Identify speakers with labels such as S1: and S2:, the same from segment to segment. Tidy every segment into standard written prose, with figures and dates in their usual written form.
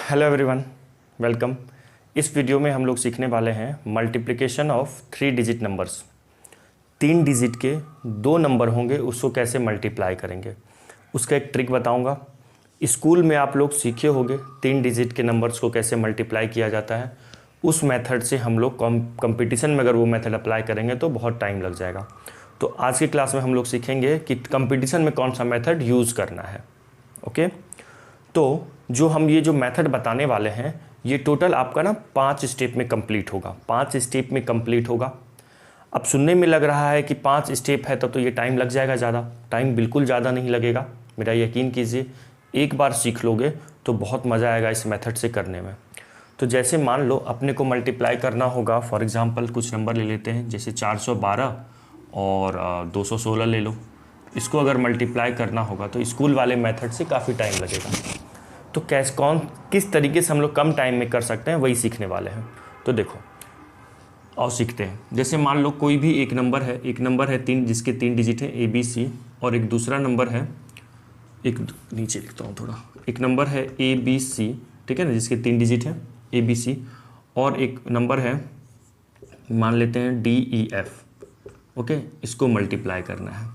S1: Hello everyone, welcome. इस video में हम लोग सीखने वाले हैं multiplication of 3 digit numbers. 3 digit के 2 नंबर होंगे, उसको कैसे मल्टीप्लाई करेंगे उसका एक ट्रिक बताऊंगा। स्कूल में आप लोग सीखे होंगे 3 डिजिट के नंबर्स को कैसे मल्टीप्लाई किया जाता है। उस मेथड से हम लोग कंपटीशन में अगर वो मेथड अप्लाई करेंगे तो बहुत टाइम लग जाएगा। तो आज की क्लास में हम लोग सीखेंगे कि कंपटीशन में कौन सा मेथड यूज़ करना है। ओके, तो जो हम ये जो मेथड बताने वाले हैं ये टोटल आपका ना 5 स्टेप में कंप्लीट होगा। 5 स्टेप में कंप्लीट होगा। अब सुनने में लग रहा है कि 5 स्टेप है तो ये टाइम लग जाएगा ज़्यादा। टाइम बिल्कुल ज़्यादा नहीं लगेगा, मेरा यकीन कीजिए। एक बार सीख लोगे तो बहुत मज़ा आएगा इस मेथड से करने में। तो जैसे मान लो अपने को मल्टीप्लाई करना होगा, फॉर एग्ज़ाम्पल कुछ नंबर ले लेते हैं, जैसे 412 और 216 ले लो। इसको अगर मल्टीप्लाई करना होगा तो स्कूल वाले मेथड से काफ़ी टाइम लगेगा। तो किस तरीके से हम लोग कम टाइम में कर सकते हैं वही सीखने वाले हैं। तो देखो और सीखते हैं। जैसे मान लो कोई भी एक नंबर है 3 जिसके 3 डिजिट हैं ABC, और एक दूसरा नंबर है, एक नीचे लिखता हूँ थोड़ा, एक नंबर है ABC, ठीक है ना, जिसके 3 डिजिट हैं ABC, और एक नंबर है मान लेते हैं DEF। ओके, इसको मल्टीप्लाई करना है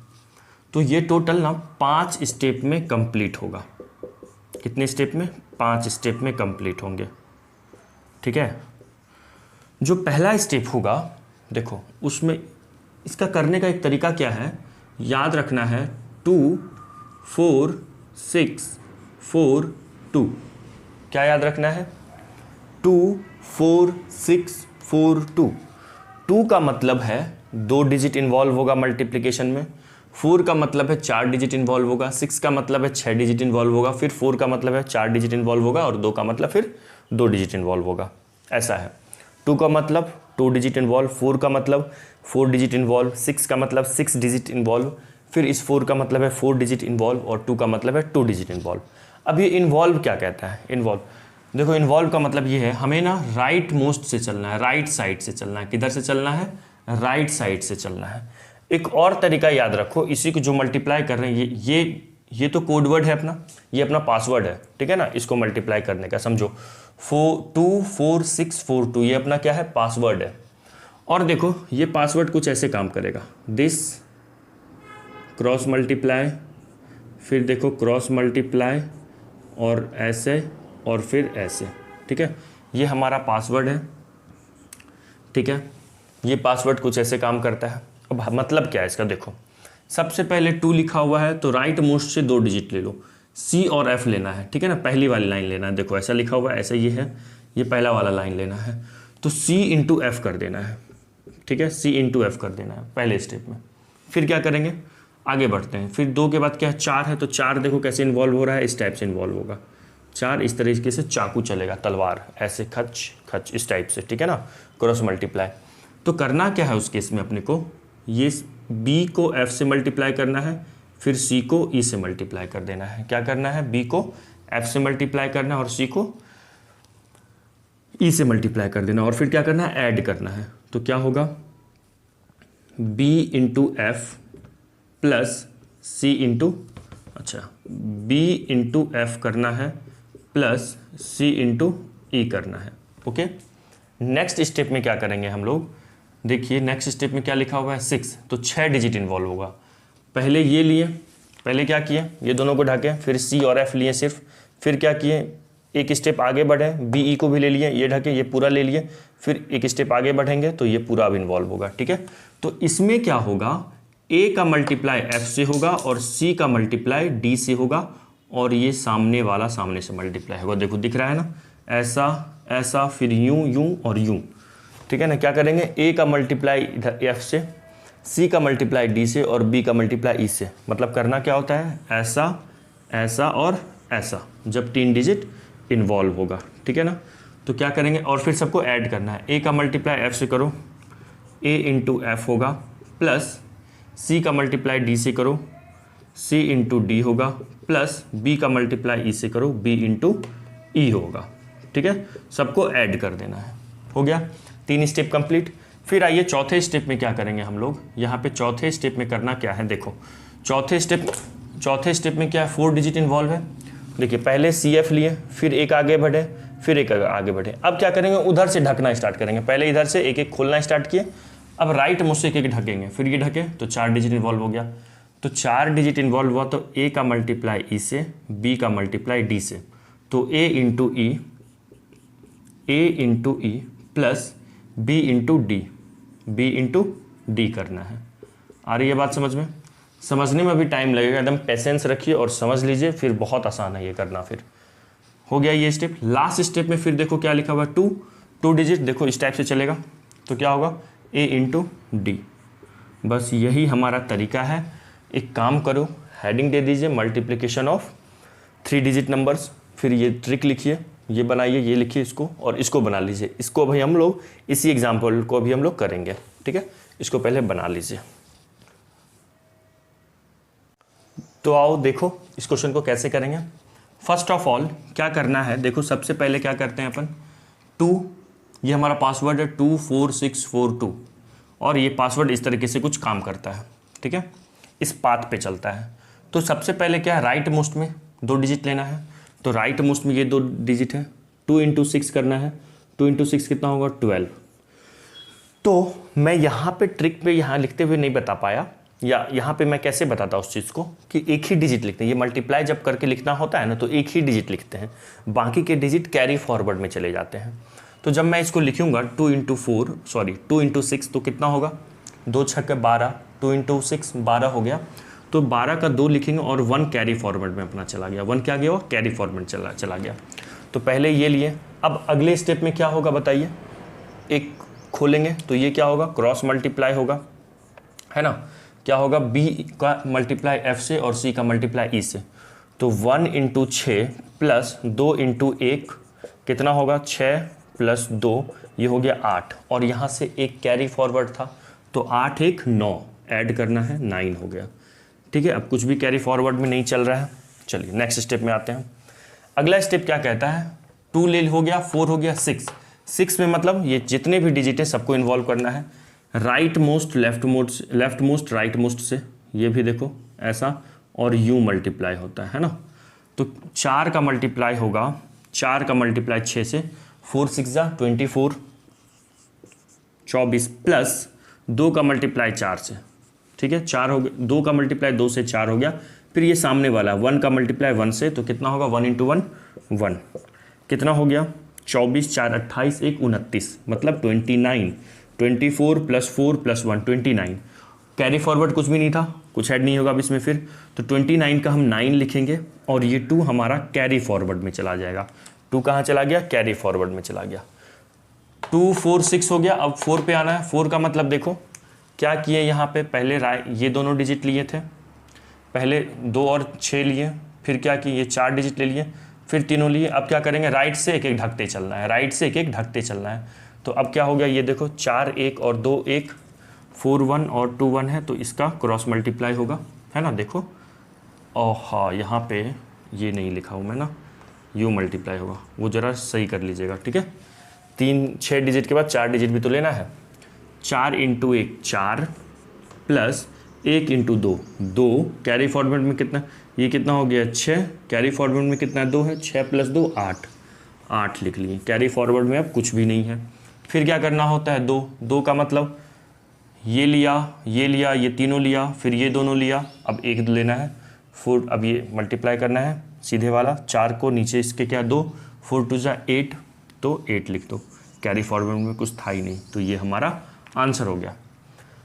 S1: तो ये टोटल ना 5 स्टेप में कंप्लीट होगा। कितने स्टेप में? 5 स्टेप में कंप्लीट होंगे, ठीक है। जो पहला स्टेप होगा, देखो उसमें इसका करने का एक तरीका क्या है, याद रखना है 2 4 6 4 2। क्या याद रखना है? 2 4 6 4 2। 2 का मतलब है 2 डिजिट इन्वॉल्व होगा मल्टीप्लिकेशन में। 4 का मतलब है 4 डिजिट इन्वॉल्व होगा। 6 का मतलब है 6 डिजिट इन्वॉल्व होगा। फिर 4 का मतलब है 4 डिजिट इन्वॉल्व होगा, और 2 का मतलब फिर 2 डिजिट इन्वॉल्व होगा। ऐसा है। 2 का मतलब 2 डिजिट इन्वॉल्व, 4 का मतलब 4 डिजिट इन्वॉल्व, 6 का मतलब 6 डिजिट इन्वॉल्व, फिर इस 4 का मतलब है 4 डिजिट इन्वॉल्व, और 2 का मतलब है 2 डिजिट इन्वॉल्व। अब ये इन्वॉल्व क्या कहता है? इन्वॉल्व, देखो इन्वॉल्व का मतलब ये है हमें ना राइट मोस्ट से चलना है, राइट साइड से चलना है। किधर से चलना है? राइट साइड से चलना है। एक और तरीका याद रखो, इसी को जो मल्टीप्लाई कर रहे हैं ये तो कोड वर्ड है अपना, ये अपना पासवर्ड है, ठीक है ना। इसको मल्टीप्लाई करने का समझो 2 4 6 4 2, ये अपना क्या है? पासवर्ड है। और देखो ये पासवर्ड कुछ ऐसे काम करेगा, दिस क्रॉस मल्टीप्लाई, फिर देखो क्रॉस मल्टीप्लाई, और ऐसे और फिर ऐसे, ठीक है। ये हमारा पासवर्ड है, ठीक है। ये पासवर्ड कुछ ऐसे काम करता है। अब मतलब क्या है इसका? देखो सबसे पहले 2 लिखा हुआ है तो राइट मोस्ट से 2 डिजिट ले लो, C और F लेना है, ठीक है ना। पहली वाली लाइन लेना है, देखो ऐसा लिखा हुआ है, ऐसा ये है, ये पहला वाला लाइन लेना है तो C इंटू F कर देना है, ठीक है। C इंटू F कर देना है पहले स्टेप में। फिर क्या करेंगे? आगे बढ़ते हैं। फिर 2 के बाद क्या है? 4 है, तो 4 देखो कैसे इन्वॉल्व हो रहा है, इस टाइप से इन्वॉल्व होगा। 4 इस तरीके से चाकू चलेगा, तलवार ऐसे खच खच इस टाइप से, ठीक है ना, क्रॉस मल्टीप्लाई। तो करना क्या है उस केस में अपने को, ये B को F से मल्टीप्लाई करना है, फिर C को E से मल्टीप्लाई कर देना है। क्या करना है? B को F से मल्टीप्लाई करना है और C को E से मल्टीप्लाई कर देना, और फिर क्या करना है? ऐड करना है। तो क्या होगा? B into F plus C into, अच्छा B इंटू F करना है प्लस C इंटू E करना है। ओके, नेक्स्ट स्टेप में क्या करेंगे हम लोग? देखिए नेक्स्ट स्टेप में क्या लिखा हुआ है? 6, तो 6 डिजिट इन्वॉल्व होगा। पहले ये लिए, पहले क्या किए? ये दोनों को ढके, फिर C और F लिए सिर्फ। फिर क्या किए? एक स्टेप आगे बढ़े, BE को भी ले लिए, ये ढके, ये पूरा ले लिए। फिर एक स्टेप आगे बढ़ेंगे तो ये पूरा अब इन्वॉल्व होगा, ठीक है। तो इसमें क्या होगा? A का मल्टीप्लाई F से होगा और C का मल्टीप्लाई D से होगा, और ये सामने वाला सामने से मल्टीप्लाई होगा। देखो दिख रहा है ना, ऐसा ऐसा, फिर यूं यूं और यूं, ठीक है ना। क्या करेंगे? A का मल्टीप्लाई F से, C का मल्टीप्लाई D से, और B का मल्टीप्लाई E से। मतलब करना क्या होता है? ऐसा ऐसा और ऐसा, जब 3 डिजिट इन्वॉल्व होगा, ठीक है ना। तो क्या करेंगे? और फिर सबको ऐड करना है। A का मल्टीप्लाई F से करो, A इंटू F होगा, प्लस C का मल्टीप्लाई D से करो, C इंटू D होगा, प्लस B का मल्टीप्लाई E से करो, B इंटू E होगा, ठीक है। सबको ऐड कर देना है। हो गया 3 स्टेप कंप्लीट। फिर आइए चौथे स्टेप में क्या करेंगे हम लोग। यहाँ पे चौथे स्टेप में करना क्या है? देखो चौथे स्टेप में क्या है? 4 डिजिट इन्वॉल्व है। देखिए पहले CF लिए, फिर एक आगे बढ़े, फिर एक आगे बढ़े। अब क्या करेंगे, उधर से ढकना स्टार्ट करेंगे। पहले इधर से एक एक खोलना स्टार्ट किए, अब राइट मुझ से एक एक ढकेंगे, फिर ये ढके तो 4 डिजिट इन्वॉल्व हो गया। तो 4 डिजिट इन्वॉल्व हुआ तो ए का मल्टीप्लाई ई से, बी का मल्टीप्लाई डी से, तो A into E plus B into D करना है। आ रही है बात समझ में? समझने में भी टाइम लगेगा, एकदम पेशेंस रखिए और समझ लीजिए, फिर बहुत आसान है ये करना। फिर हो गया ये स्टेप। लास्ट स्टेप में फिर देखो क्या लिखा हुआ है, 2 डिजिट, देखो इस टाइप से चलेगा तो क्या होगा, ए इंटू डी। बस यही हमारा तरीका है। एक काम करो, हेडिंग दे दीजिए मल्टीप्लिकेशन ऑफ 3 डिजिट नंबर्स, फिर ये ट्रिक लिखिए, ये बनाइए, ये लिखिए इसको और इसको बना लीजिए। इसको भाई हम लोग इसी एग्जाम्पल को भी हम लोग करेंगे, ठीक है। इसको पहले बना लीजिए। तो आओ देखो इस क्वेश्चन को कैसे करेंगे। फर्स्ट ऑफ ऑल क्या करना है, देखो सबसे पहले क्या करते हैं अपन, 2, ये हमारा पासवर्ड है 24642, और ये पासवर्ड इस तरीके से कुछ काम करता है, ठीक है, इस पाथ पे चलता है। तो सबसे पहले क्या है, राइट मोस्ट में 2 डिजिट लेना है। तो राइट मोस्ट में ये 2 डिजिट है, 2 इंटू 6 करना है। 2 इंटू 6 कितना होगा, 12। तो मैं यहाँ पे ट्रिक पे यहाँ लिखते हुए नहीं बता पाया, या यहाँ पे मैं कैसे बताता उस चीज़ को कि एक ही डिजिट लिखते हैं। ये मल्टीप्लाई जब करके लिखना होता है ना, तो एक ही डिजिट लिखते हैं, बाकी के डिजिट कैरी फॉरवर्ड में चले जाते हैं। तो जब मैं इसको लिखूंगा 2 इंटू 6 तो कितना होगा, 2 छक्के 12, 2 इंटू 6 12 हो गया। तो 12 का 2 लिखेंगे और 1 कैरी फॉरवर्ड में अपना चला गया। 1 क्या गया, वो कैरी फॉरवर्ड चला गया। तो पहले ये लिए। अब अगले स्टेप में क्या होगा बताइए, एक खोलेंगे तो ये क्या होगा, क्रॉस मल्टीप्लाई होगा, है ना। क्या होगा, बी का मल्टीप्लाई एफ से और सी का मल्टीप्लाई ई से। तो 1 इंटू 6 प्लस 2 इंटू 1 कितना होगा, 6 प्लस 2 ये हो गया 8, और यहाँ से एक कैरी फॉरवर्ड था तो 8 1 9 ऐड करना है, 9 हो गया, ठीक है। अब कुछ भी कैरी फॉरवर्ड में नहीं चल रहा है। चलिए नेक्स्ट स्टेप में आते हैं। अगला स्टेप क्या कहता है, 2 ले हो गया, 4 हो गया, 6 में मतलब ये जितने भी डिजिट है सबको इन्वॉल्व करना है। Right most left most right most से, ये भी देखो ऐसा, और यू मल्टीप्लाई होता है ना। तो 4 का मल्टीप्लाई होगा, 4 का मल्टीप्लाई 6 से, 4 6 जा 24 24 प्लस 2 का मल्टीप्लाई 4 से, ठीक है, 4 हो गया। 2 का मल्टीप्लाई 2 से 4 हो गया। फिर ये सामने वाला 1 का मल्टीप्लाई 1 से, तो कितना होगा, 1 इंटू 1 1, कितना हो गया, 24 4 28 1 29, मतलब 29। 24 प्लस 4 प्लस 1 29। कैरी फॉरवर्ड कुछ भी नहीं था, कुछ ऐड नहीं होगा अब इसमें। फिर तो 29 का हम 9 लिखेंगे और ये 2 हमारा कैरी फॉरवर्ड में चला जाएगा। 2 कहाँ चला गया, कैरी फॉरवर्ड में चला गया। 2 4 6 हो गया। अब 4 पे आना है। 4 का मतलब देखो क्या किए, यहाँ पे पहले ये दोनों डिजिट लिए थे, पहले 2 और 6 लिए, फिर क्या किए, ये 4 डिजिट ले लिए, फिर तीनों लिए। अब क्या करेंगे, राइट से एक एक ढकते चलना है, राइट से एक एक ढकते चलना है। तो अब क्या हो गया, ये देखो 4 1 और 2 1, 4 1 और 2 1 है, तो इसका क्रॉस मल्टीप्लाई होगा, है ना। देखो और हाँ, यहाँ पे ये नहीं लिखा हूँ मैं ना, यू मल्टीप्लाई होगा, वो ज़रा सही कर लीजिएगा, ठीक है। 6 डिजिट के बाद 4 डिजिट भी तो लेना है। 4 into 1 4 plus 1 into 2 carry forward में कितना, ये कितना हो गया 6, कैरी फॉरवर्ड में कितना 2 है, 6 प्लस 2 8 लिख लिए। कैरी फॉरवर्ड में अब कुछ भी नहीं है। फिर क्या करना होता है, 2 का मतलब ये लिया, ये तीनों लिया, फिर ये दोनों लिया, अब एक लेना है 4, अब ये मल्टीप्लाई करना है सीधे वाला, 4 को नीचे इसके क्या 2, 4 2 जा 8, तो 8 लिख दो। कैरी फॉरवर्ड में कुछ था ही नहीं, तो ये हमारा आंसर हो गया।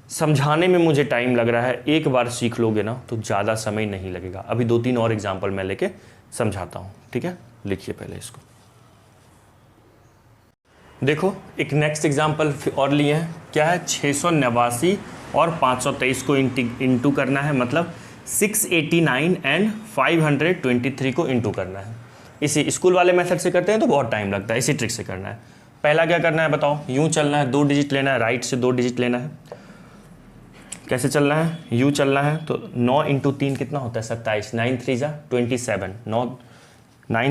S1: समझाने में मुझे टाइम लग रहा है, एक बार सीख लोगे ना तो ज़्यादा समय नहीं लगेगा। अभी 2-3 और एग्जाम्पल मैं लेके समझाता हूँ, ठीक है। लिखिए पहले इसको। देखो एक नेक्स्ट एग्जाम्पल और लिए हैं, क्या है 689 और 523 को इंटू करना है, मतलब 689 एंड 523 को इंटू करना है। इसी स्कूल वाले मेथड से करते हैं तो बहुत टाइम लगता है, इसी ट्रिक से करना है। पहला क्या करना है बताओ, यूँ चलना है, 2 डिजिट लेना है, राइट से 2 डिजिट लेना है। कैसे चलना है, यूँ चलना है, तो 9 इंटू 3 कितना होता है 27, 9 3 जा 27, 9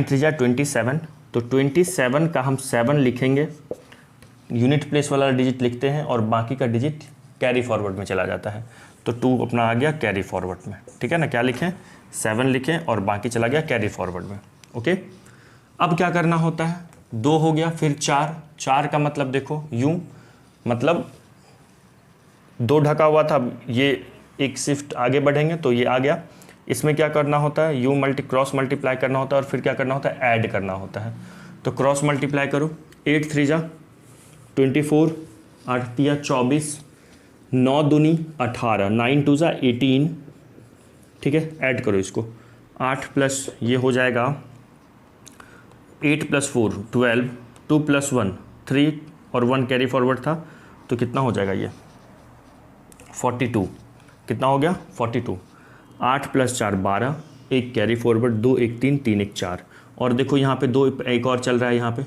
S1: 3 जा 27, तो 27 का हम 7 लिखेंगे, यूनिट प्लेस वाला डिजिट लिखते हैं और बाकी का डिजिट कैरी फॉरवर्ड में चला जाता है। तो 2 अपना आ गया कैरी फॉरवर्ड में, ठीक है ना। क्या लिखें, 7 लिखें और बाकी चला गया कैरी फॉरवर्ड में, ओके। अब क्या करना होता है, 2 हो गया, फिर 4, 4 का मतलब देखो यूं, मतलब 2 ढका हुआ था, ये एक शिफ्ट आगे बढ़ेंगे तो ये आ गया। इसमें क्या करना होता है, यू क्रॉस मल्टीप्लाई करना होता है और फिर क्या करना होता है, ऐड करना होता है। तो क्रॉस मल्टीप्लाई करो, 8 3 जा 24, 8 तिया 24, 9 दूनी 18, 9 2 जा 18, ठीक है। ऐड करो इसको, 8 प्लस ये हो जाएगा 8 + 4 12, 2 + 1 3 और 1 कैरी फॉरवर्ड था, तो कितना हो जाएगा ये 42। कितना हो गया 42। 8 + 4 12, 1 कैरी फॉरवर्ड, 2 1 3 3 1 4, और देखो यहाँ पे 2 एक और चल रहा है, यहाँ पे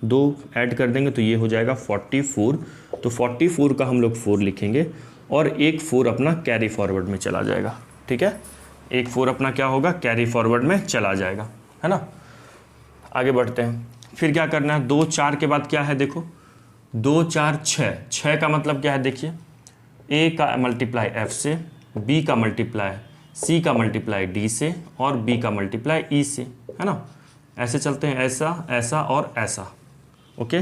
S1: 2 ऐड कर देंगे तो ये हो जाएगा 44। तो 44 का हम लोग 4 लिखेंगे और एक 4 अपना कैरी फॉरवर्ड में चला जाएगा, ठीक है। एक 4 अपना क्या होगा, कैरी फॉरवर्ड में चला जाएगा, है ना। आगे बढ़ते हैं, फिर क्या करना है, 2 4 के बाद क्या है देखो, 2 4 6, 6 का मतलब क्या है देखिए, ए का मल्टीप्लाई एफ से, बी का मल्टीप्लाई सी का मल्टीप्लाई डी से और बी का मल्टीप्लाई ई से, है ना। ऐसे चलते हैं, ऐसा ऐसा और ऐसा, ओके।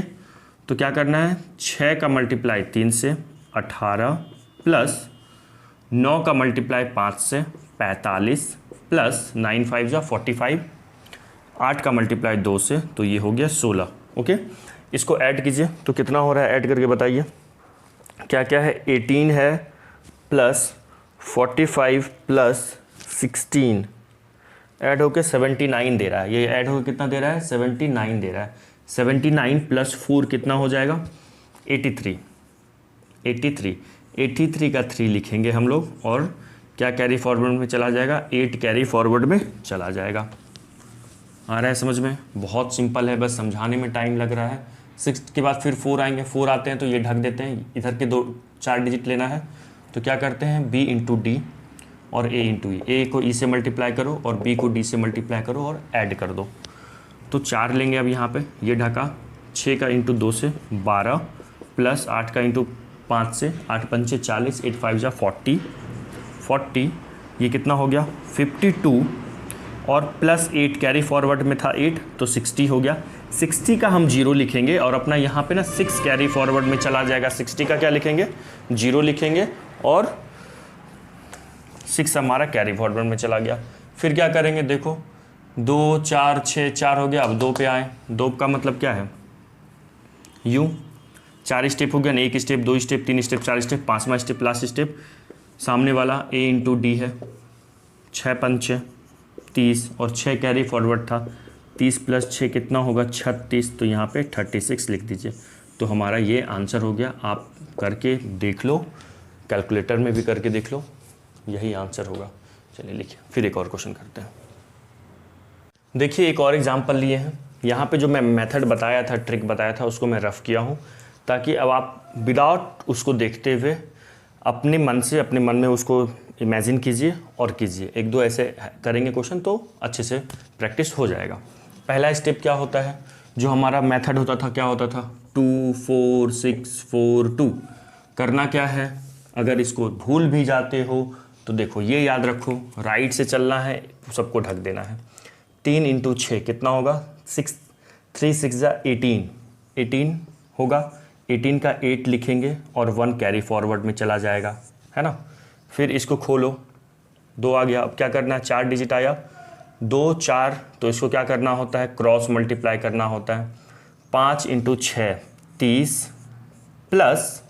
S1: तो क्या करना है, 6 का मल्टीप्लाई 3 से 18 प्लस 9 का मल्टीप्लाई 5 से 45 प्लस 9 5 जा 45, 8 का मल्टीप्लाई 2 से, तो ये हो गया 16, ओके। इसको ऐड कीजिए तो कितना हो रहा है, ऐड करके बताइए क्या क्या है। 18 है प्लस 45 प्लस 16 ऐड होकर 79 दे रहा है। ये ऐड होकर कितना दे रहा है, 79 दे रहा है। 79 + 4 कितना हो जाएगा, 83। 83 का 3 लिखेंगे हम लोग और क्या कैरी फॉरवर्ड में चला जाएगा, 8 कैरी फॉरवर्ड में चला जाएगा। आ रहा है समझ में, बहुत सिंपल है, बस समझाने में टाइम लग रहा है। 6 के बाद फिर 4 आएंगे, 4 आते हैं तो ये ढक देते हैं, इधर के 4 डिजिट लेना है तो क्या करते हैं, b × d और a × e, a को e से मल्टीप्लाई करो और b को d से मल्टीप्लाई करो और ऐड कर दो। तो 4 लेंगे अब यहाँ पे, ये ढका, 6 का × 2 से 12 प्लस 8 का × 5 से, 8 पंचे 40, 8 5 जा 40, ये कितना हो गया 52 और प्लस 8 कैरी फॉरवर्ड में था 8 तो 60 हो गया। 60 का हम 0 लिखेंगे और अपना यहाँ पे ना 6 कैरी फॉरवर्ड में चला जाएगा। 60 का क्या लिखेंगे, 0 लिखेंगे और 6 हमारा कैरी फॉरवर्ड में चला गया। फिर क्या करेंगे देखो, 2 4 6 4 हो गया। अब 2 पे आए, 2 का मतलब क्या है, यूँ 4 स्टेप हो गया ना, 1 स्टेप 2 स्टेप 3 स्टेप 4 स्टेप, 5वां स्टेप लास्ट स्टेप, सामने वाला a × d है, 6 पंचे 30 और 6 कैरी फॉरवर्ड था, 30 + 6 कितना होगा 36, तो यहाँ पे 36 लिख दीजिए। तो हमारा ये आंसर हो गया। आप करके देख लो, कैलकुलेटर में भी करके देख लो, यही आंसर होगा। चलिए लिखिए, फिर एक और क्वेश्चन करते हैं। देखिए एक और एग्जांपल लिए हैं। यहाँ पे जो मैं मेथड बताया था, ट्रिक बताया था, उसको मैं रफ़ किया हूँ ताकि अब आप विदाउट उसको देखते हुए अपने मन में उसको इमेजिन कीजिए और कीजिए। 1 2 ऐसे करेंगे क्वेश्चन तो अच्छे से प्रैक्टिस हो जाएगा। पहला स्टेप क्या होता है, जो हमारा मेथड होता था, क्या होता था, 2 4 6 4 2। करना क्या है, अगर इसको भूल भी जाते हो तो देखो ये याद रखो, राइट से चलना है, सबको ढक देना है। 3 × 6 कितना होगा, 6 3 6 जा 18 होगा। 18 का 8 लिखेंगे और 1 कैरी फॉरवर्ड में चला जाएगा, है ना। फिर इसको खोलो, 2 आ गया। अब क्या करना है, 4 डिजिट आया, 2 4, तो इसको क्या करना होता है, क्रॉस मल्टीप्लाई करना होता है। 5 × 6 30 प्लस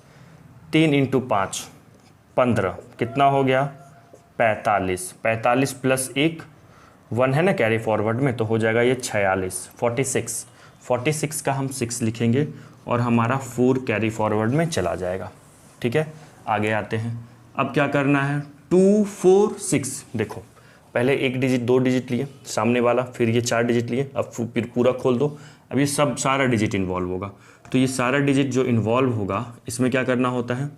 S1: 3 × 5 15, कितना हो गया 45। 45 प्लस 1 है ना कैरी फॉरवर्ड में, तो हो जाएगा ये 46 46 का हम 6 लिखेंगे और हमारा 4 कैरी फॉरवर्ड में चला जाएगा, ठीक है। आगे आते हैं, अब क्या करना है, 2 4 6। देखो पहले 1 डिजिट 2 डिजिट लिए सामने वाला, फिर ये 4 डिजिट लिए, अब फिर पूरा खोल दो। अब ये सब सारा डिजिट इन्वॉल्व होगा, तो ये सारा डिजिट जो इन्वॉल्व होगा इसमें क्या करना होता है,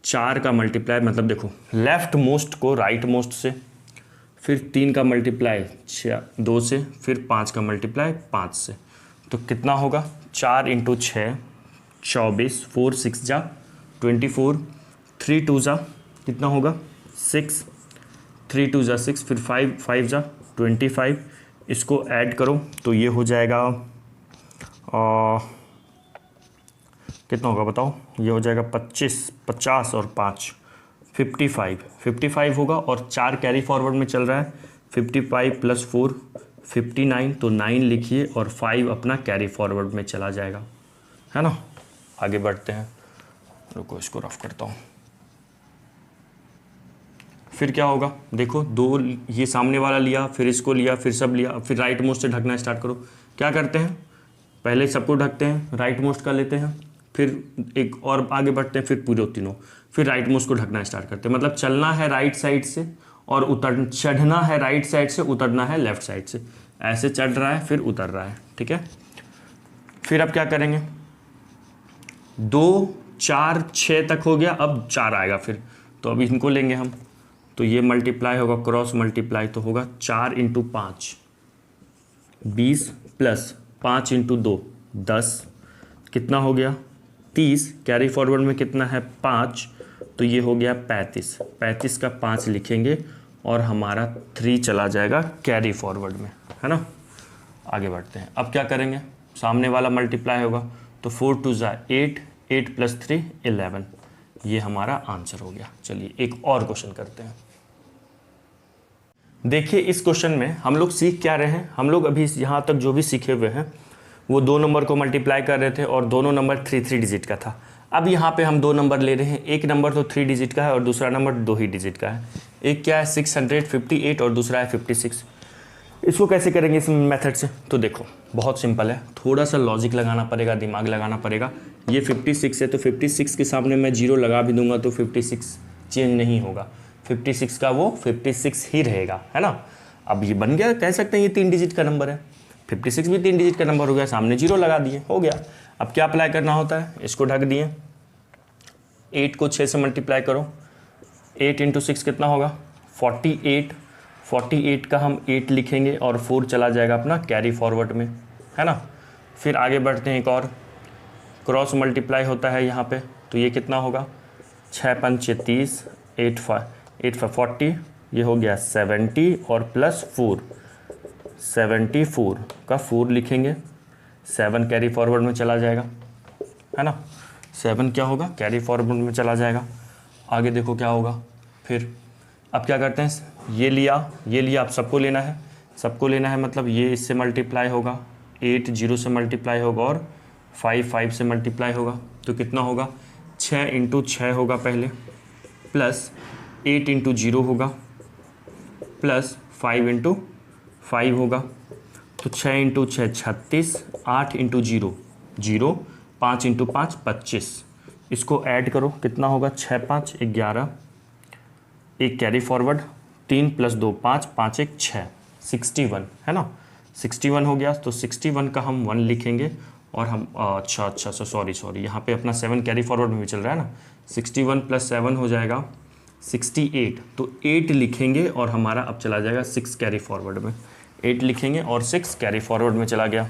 S1: 4 का मल्टीप्लाई, मतलब देखो लेफ्ट मोस्ट को राइट मोस्ट से, फिर 3 का मल्टीप्लाई 2 से, फिर 5 का मल्टीप्लाई 5 से, तो कितना होगा 4 × 6 24, 4 6 जा 24, 3 2 जा कितना होगा 6, 3 2 जा 6, फिर 5 5 जा 25। इसको ऐड करो तो ये हो जाएगा कितना होगा बताओ, ये हो जाएगा 25, 50 और 5 55 होगा, और 4 कैरी फॉरवर्ड में चल रहा है, 55 + 4 59, तो 9 लिखिए और 5 अपना कैरी फॉरवर्ड में चला जाएगा, है ना। आगे बढ़ते हैं, रुको इसको रफ करता हूँ। फिर क्या होगा, देखो 2 ये सामने वाला लिया, फिर इसको लिया, फिर सब लिया, फिर राइट मोस्ट से ढकना स्टार्ट करो। क्या करते हैं, पहले सबको ढकते हैं, राइट मोस्ट का लेते हैं, फिर एक और आगे बढ़ते हैं, फिर पूरे तीनों, फिर राइट मोस्ट को ढकना स्टार्ट करते हैं। मतलब चलना है राइट साइड से और चढ़ना है राइट साइड से, उतरना है लेफ्ट साइड से। ऐसे चढ़ रहा है फिर उतर रहा है, ठीक है। फिर अब क्या करेंगे, 2 4 6 तक हो गया, अब 4 आएगा फिर, तो अब इनको लेंगे हम, तो ये मल्टीप्लाई होगा, क्रॉस मल्टीप्लाई तो होगा 4 × 5 20 + 5 × 2 10, कितना हो गया 30, कैरी फॉरवर्ड में कितना है 5, तो ये हो गया 35, 35 का 5 लिखेंगे और हमारा 3 चला जाएगा कैरी फॉरवर्ड में, है ना। आगे बढ़ते हैं, अब क्या करेंगे, सामने वाला मल्टीप्लाई होगा, तो 4 × 2 = 8, 8 + 3 11, ये हमारा आंसर हो गया। चलिए एक और क्वेश्चन करते हैं। देखिए इस क्वेश्चन में हम लोग सीख क्या रहे हैं, हम लोग अभी यहाँ तक जो भी सीखे हुए हैं वो 2 नंबर को मल्टीप्लाई कर रहे थे और दोनों नंबर 3 डिजिट का था। अब यहाँ पे हम 2 नंबर ले रहे हैं, एक नंबर तो 3 डिजिट का है और दूसरा नंबर 2 ही डिजिट का है। एक क्या है 658 और दूसरा है 56। इसको कैसे करेंगे इस मेथड से, तो देखो बहुत सिंपल है, थोड़ा सा लॉजिक लगाना पड़ेगा, दिमाग लगाना पड़ेगा। ये 56 है तो 56 के सामने मैं 0 लगा भी दूंगा तो 56 चेंज नहीं होगा, 56 का वो 56 ही रहेगा, है ना। अब ये बन गया, कह सकते हैं ये 3 डिजिट का नंबर है, 56 भी 3 डिजिट का नंबर हो गया, सामने 0 लगा दिए, हो गया। अब क्या अप्लाई करना होता है, इसको ढक दिए, 8 को 6 से मल्टीप्लाई करो, 8 × 6 कितना होगा 48, 48 का हम 8 लिखेंगे और 4 चला जाएगा अपना कैरी फॉरवर्ड में, है ना। फिर आगे बढ़ते हैं, एक और क्रॉस मल्टीप्लाई होता है यहाँ पे, तो ये कितना होगा 6 × 5 = 30, 8 × 5 40, ये हो गया 70 और +4 74 का 4 लिखेंगे, 7 कैरी फॉरवर्ड में चला जाएगा, है ना। 7 क्या होगा कैरी फॉरवर्ड में चला जाएगा। आगे देखो क्या होगा, फिर अब क्या करते हैं, ये लिया, अब सबको लेना है, सबको लेना है मतलब ये इससे मल्टीप्लाई होगा, 8 0 से मल्टीप्लाई होगा और 5 5 से मल्टीप्लाई होगा, तो कितना होगा 6 × 6 होगा पहले, प्लस 8 × 0 होगा, प्लस 5 × 5 होगा, तो 6 × 6 36, 8 × 0 0, 5 × 5 25। इसको ऐड करो, कितना होगा 6 5 11, एक कैरी फॉरवर्ड, 3 + 2 5, 5 1 6, 61, है ना। 61 हो गया, तो 61 का हम 1 लिखेंगे और हम अच्छा सॉरी यहाँ पे अपना 7 कैरी फॉरवर्ड में भी चल रहा है ना, 61 + 7 हो जाएगा 68, तो 8 लिखेंगे और हमारा अब चला जाएगा 6 कैरी फॉरवर्ड में, 8 लिखेंगे और 6 कैरी फॉरवर्ड में चला गया।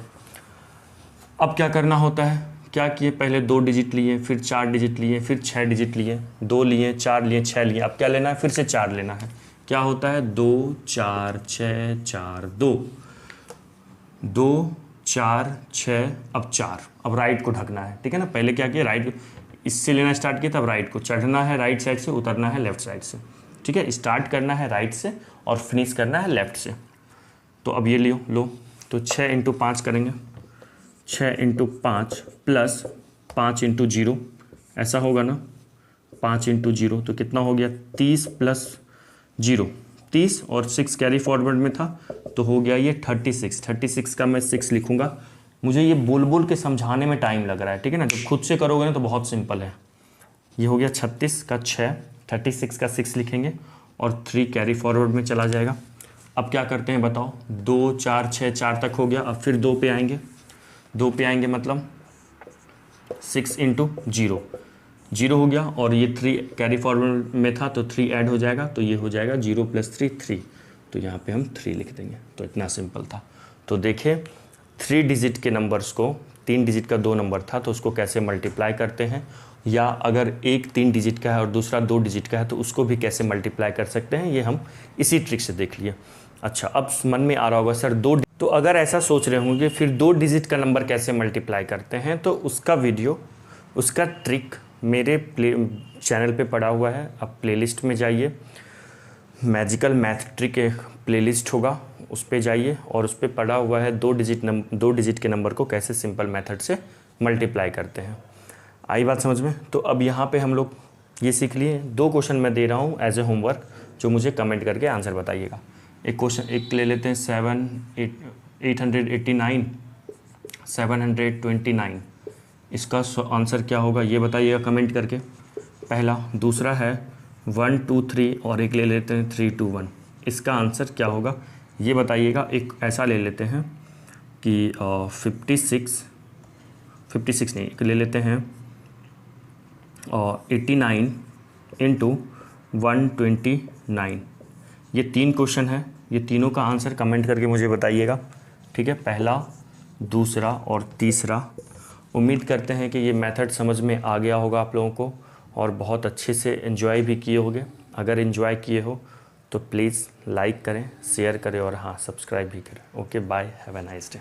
S1: अब क्या करना होता है, क्या किए, पहले 2 डिजिट लिए, फिर 4 डिजिट लिए, फिर 6 डिजिट लिए, 2 लिए, 4 लिए, 6 लिए, अब क्या लेना है, फिर से 4 लेना है। क्या होता है 2 4 6 4 2 2 4 6, अब 4, अब राइट को ढकना है, ठीक है ना। पहले क्या किया, राइट इससे लेना स्टार्ट किया, तब राइट को चढ़ना है राइट साइड से, उतरना है लेफ्ट साइड से, ठीक है। स्टार्ट करना है राइट से और फिनिश करना है लेफ्ट से। तो अब ये लो, तो 6 × 5 करेंगे, 6 × 5 प्लस 5 × 0, ऐसा होगा ना, 5 × 0 तो कितना हो गया 30 + 0 30, और 6 कैरी फॉरवर्ड में था तो हो गया ये 36, 36 का मैं 6 लिखूंगा। मुझे ये बोल के समझाने में टाइम लग रहा है, ठीक है ना, जब खुद से करोगे ना तो बहुत सिंपल है। ये हो गया 36 का 6, 36 का 6 लिखेंगे और 3 कैरी फॉरवर्ड में चला जाएगा। अब क्या करते हैं बताओ, 2 4 6 4 तक हो गया, अब फिर 2 पे आएंगे, 2 पे आएंगे मतलब 6 × 0 0 हो गया, और ये 3 कैरी फॉरवर्ड में था तो 3 ऐड हो जाएगा, तो ये हो जाएगा 0 + 3 3, तो यहाँ पे हम 3 लिख देंगे। तो इतना सिंपल था। तो देखिए 3 डिजिट के नंबर्स को, 3 डिजिट का 2 नंबर था तो उसको कैसे मल्टीप्लाई करते हैं, या अगर एक 3 डिजिट का है और दूसरा 2 डिजिट का है तो उसको भी कैसे मल्टीप्लाई कर सकते हैं, ये हम इसी ट्रिक से देख लिए। अच्छा, अब मन में आ रहा होगा सर तो अगर ऐसा सोच रहे होंगे फिर 2 डिजिट का नंबर कैसे मल्टीप्लाई करते हैं, तो उसका वीडियो, उसका ट्रिक मेरे चैनल पे पड़ा हुआ है। आप प्लेलिस्ट में जाइए, मैजिकल मैथ ट्रिक एक प्लेलिस्ट होगा, उस पे जाइए और उस पे पड़ा हुआ है 2 डिजिट के नंबर को कैसे सिंपल मेथड से मल्टीप्लाई करते हैं। आई बात समझ में? तो अब यहाँ पे हम लोग ये सीख लिए। 2 क्वेश्चन मैं दे रहा हूँ एज ए होमवर्क, जो मुझे कमेंट करके आंसर बताइएगा। एक क्वेश्चन एक ले लेते हैं, 889 729, इसका आंसर क्या होगा ये बताइएगा कमेंट करके, पहला। दूसरा है 1 2 3 और एक ले लेते हैं 3 2 1, इसका आंसर क्या होगा ये बताइएगा। एक ऐसा ले लेते हैं कि 56 नहीं, एक ले लेते हैं 89 इंटू 129। ये 3 क्वेश्चन है, ये तीनों का आंसर कमेंट करके मुझे बताइएगा, ठीक है। पहला, दूसरा और तीसरा। उम्मीद करते हैं कि ये मेथड समझ में आ गया होगा आप लोगों को और बहुत अच्छे से एंजॉय भी किए होंगे। अगर एंजॉय किए हो तो प्लीज़ लाइक करें, शेयर करें और हाँ, सब्सक्राइब भी करें। Okay, bye, have a nice day.